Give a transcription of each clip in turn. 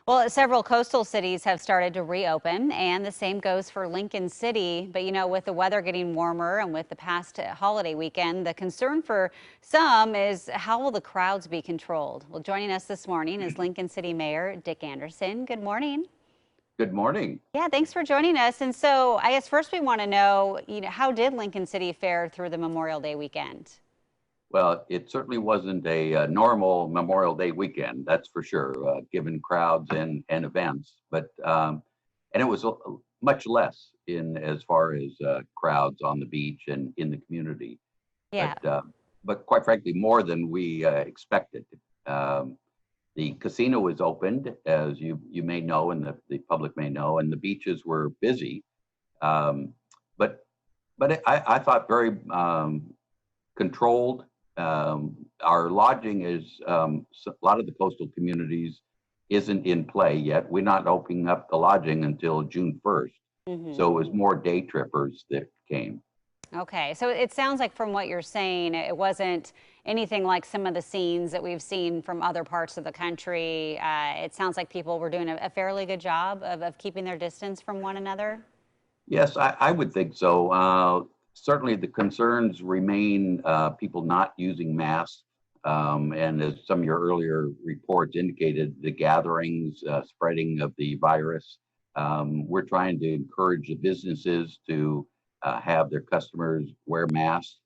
Well, several coastal cities have started to reopen, and the same goes for Lincoln City. But with the weather getting warmer and with the past holiday weekend, the concern for some is how will the crowds be controlled? Well, joining us this morning is Lincoln City Mayor Dick Anderson. Good morning. Good morning. Yeah, thanks for joining us. And so I guess first we want to know, how did Lincoln City fare through the Memorial Day weekend? Well, it certainly wasn't a normal Memorial Day weekend, that's for sure, given crowds and events. And it was much less in as far as crowds on the beach and in the community. Yeah. But uh, but quite frankly, more than we expected. Um, the casino was opened, as you may know, and the public may know, and the beaches were busy. Um, but I thought very controlled. Our lodging is a lot of the coastal communities isn't in play yet. We're not opening up the lodging until June 1st. Hmm. So it was more day trippers that came. Okay, so it sounds like from what you're saying, it wasn't anything like some of the scenes that we've seen from other parts of the country. It sounds like people were doing a fairly good job of keeping their distance from one another. Yes, I would think so. Certainly the concerns remain people not using masks. And as some of your earlier reports indicated, the gatherings, spreading of the virus. We're trying to encourage the businesses to have their customers wear masks.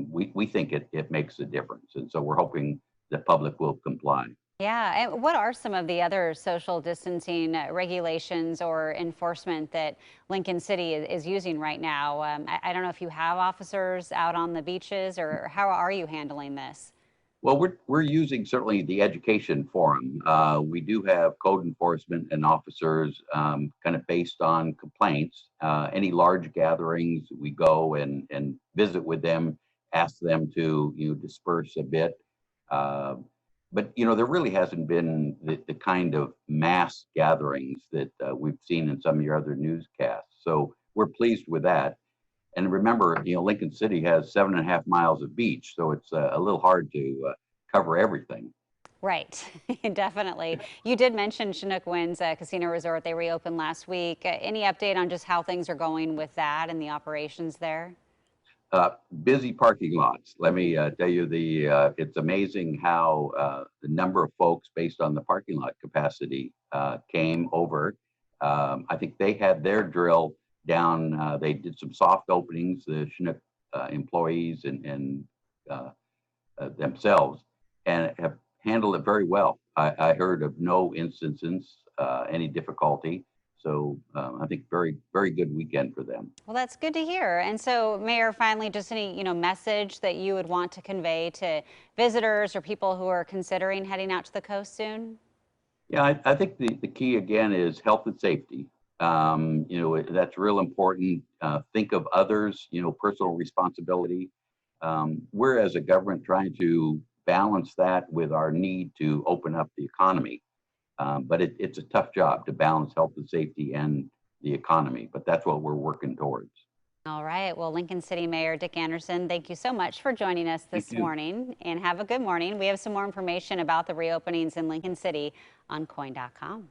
We think it makes a difference. And so we're hoping the public will comply. Yeah, and what are some of the other social distancing regulations or enforcement that Lincoln City is using right now? I don't know if you have officers out on the beaches, or how are you handling this? Well, we're using certainly the education forum. We do have code enforcement and officers kind of based on complaints. Any large gatherings, we go and visit with them, ask them to disperse a bit. Uh, but there really hasn't been the kind of mass gatherings that we've seen in some of your other newscasts. So we're pleased with that. And remember, Lincoln City has 7.5 miles of beach, so it's a little hard to cover everything. Right, definitely. You did mention Chinook Winds Casino Resort. They reopened last week. Any update on just how things are going with that and the operations there? Busy parking lots. Let Mhm. me tell you, it's amazing how the number of folks based on the parking lot capacity came over. I think they had their drill down. They did some soft openings, the Chinook employees and uh, themselves, and have handled it very well. I heard of no instances, any difficulty. So I think very, very good weekend for them. Well, that's good to hear. And so, Mayor, finally, just any, message that you would want to convey to visitors or people who are considering heading out to the coast soon? Yeah, I think the key again is health and safety. That's real important. Think of others, personal responsibility. We're as a government trying to balance that with our need to open up the economy. But it's a tough job to balance health and safety and the economy, but that's what we're working towards. All right. Well, Lincoln City Mayor Dick Anderson, thank you so much for joining us You this too. morning, and have a good morning. We have some more information about the reopenings in Lincoln City on KOIN.com.